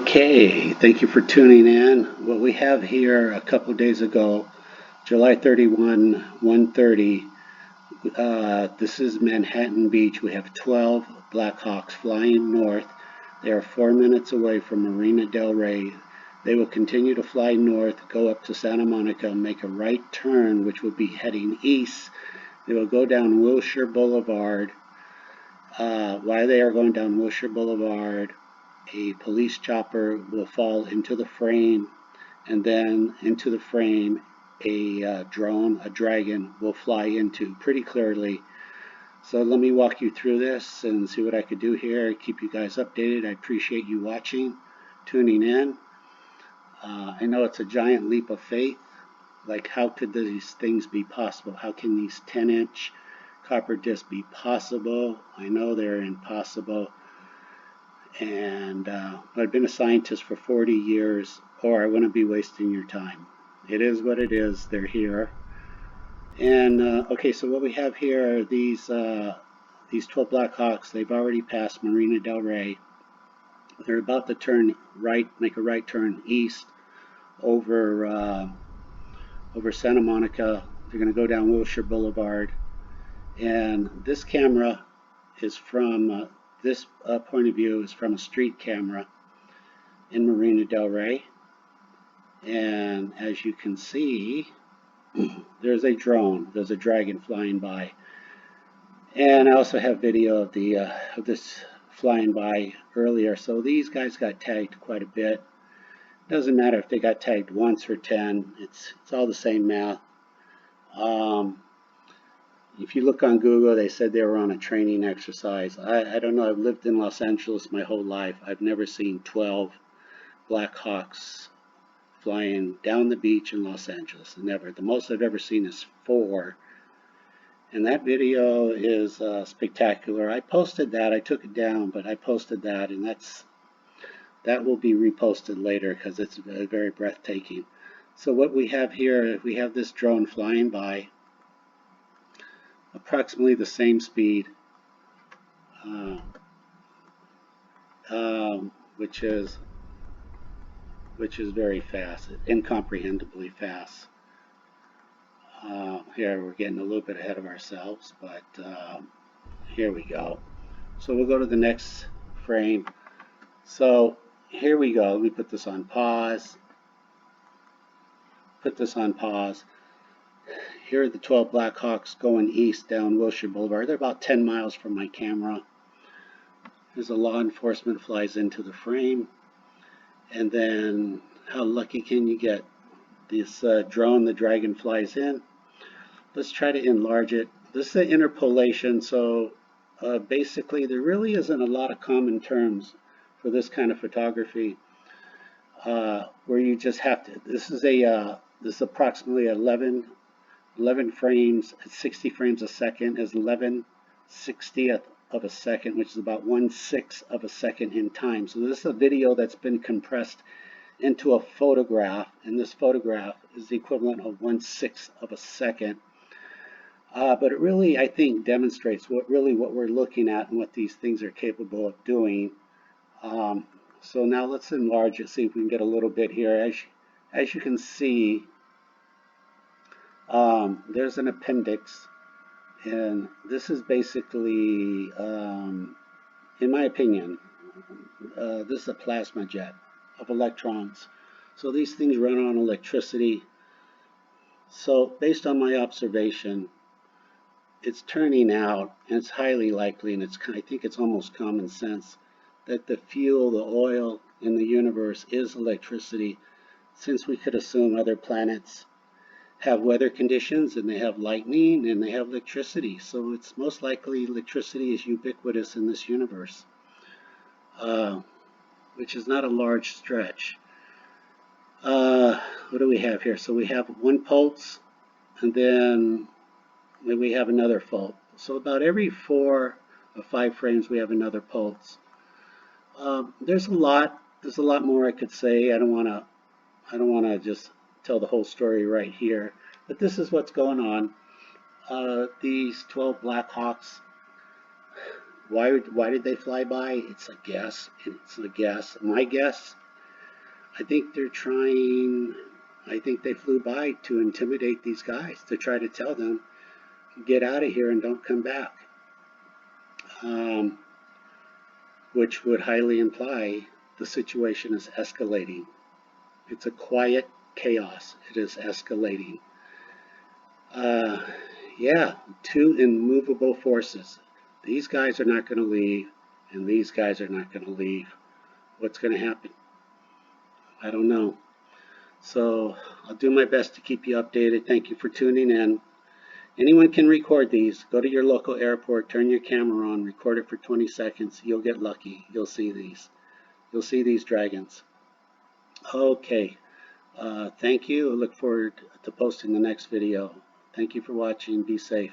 Okay, thank you for tuning in. What we have here a couple days ago, July 31, 1:30. This is Manhattan Beach. We have 12 Blackhawks flying north. They are 4 minutes away from Marina del Rey. They will continue to fly north, go up to Santa Monica, make a right turn, which will be heading east. They will go down Wilshire Boulevard. While they are going down Wilshire Boulevard, a police chopper will fall into the frame, and then into the frame a drone, a dragon, will fly into pretty clearly. So let me walk you through this and see what I could do here, keep you guys updated. I appreciate you watching, tuning in. I know it's a giant leap of faith. Like, how could these things be possible? How can these 10-inch copper discs be possible? I know they're impossible. And I've been a scientist for 40 years, or I wouldn't be wasting your time. It is what it is. They're here. And okay, so what we have here are these 12 Blackhawks. They've already passed Marina del Rey. They're about to turn right, make a right turn east over Santa Monica. They're going to go down Wilshire Boulevard. And this camera is from this point of view is from a street camera in Marina del Rey. And as you can see, there's a drone, there's a dragon flying by. And I also have video of this flying by earlier. So these guys got tagged quite a bit. Doesn't matter if they got tagged once or 10, it's all the same math. If you look on Google, they said they were on a training exercise. I don't know. I've lived in Los Angeles my whole life. I've never seen 12 Blackhawks flying down the beach in Los Angeles. Never. The most I've ever seen is 4. And that video is spectacular. I posted that. I took it down, but I posted that, and that will be reposted later because it's very breathtaking. So what we have here, we have this drone flying by, approximately the same speed, which is very fast, incomprehendibly fast. Here we're getting a little bit ahead of ourselves, but here we go. So we'll go to the next frame. So here we go. Let me put this on pause. Put this on pause. Here are the 12 Blackhawks going east down Wilshire Boulevard. They're about 10 miles from my camera. As a law enforcement flies into the frame. And then how lucky can you get? This drone, the dragon, flies in. Let's try to enlarge it. This is an interpolation, so basically there really isn't a lot of common terms for this kind of photography, where you just have to, this is approximately 11 frames at 60 frames a second is 11/60th of a second, which is about 1/6 of a second in time. So this is a video that's been compressed into a photograph, and this photograph is the equivalent of 1/6 of a second. But it really, I think, demonstrates what we're looking at and what these things are capable of doing. So now let's enlarge it, see if we can get a little bit here. As you can see, there's an appendix, and this is basically, in my opinion, this is a plasma jet of electrons. So these things run on electricity. So based on my observation, it's turning out, and it's highly likely, and I think it's almost common sense, that the fuel, the oil in the universe is electricity, since we could assume other planets have weather conditions, and they have lightning, and they have electricity. So it's most likely electricity is ubiquitous in this universe, which is not a large stretch. What do we have here? So we have one pulse, and then we have another pulse. So about every 4 or 5 frames we have another pulse. There's a lot more I could say. I don't want to just tell the whole story right here, but this is what's going on. These 12 Blackhawks, why did they fly by? It's a guess. My guess I think they're trying, I think they flew by to intimidate these guys, to try to tell them, get out of here and don't come back. Which would highly imply the situation is escalating. It's a quiet chaos. It is escalating. Yeah, two immovable forces. These guys are not going to leave, and these guys are not going to leave. What's going to happen? I don't know. So I'll do my best to keep you updated. Thank you for tuning in. Anyone can record these. Go to your local airport, turn your camera on, record it for 20 seconds. You'll get lucky. You'll see these. You'll see these dragons. Okay. Thank you. I look forward to posting the next video. Thank you for watching. Be safe.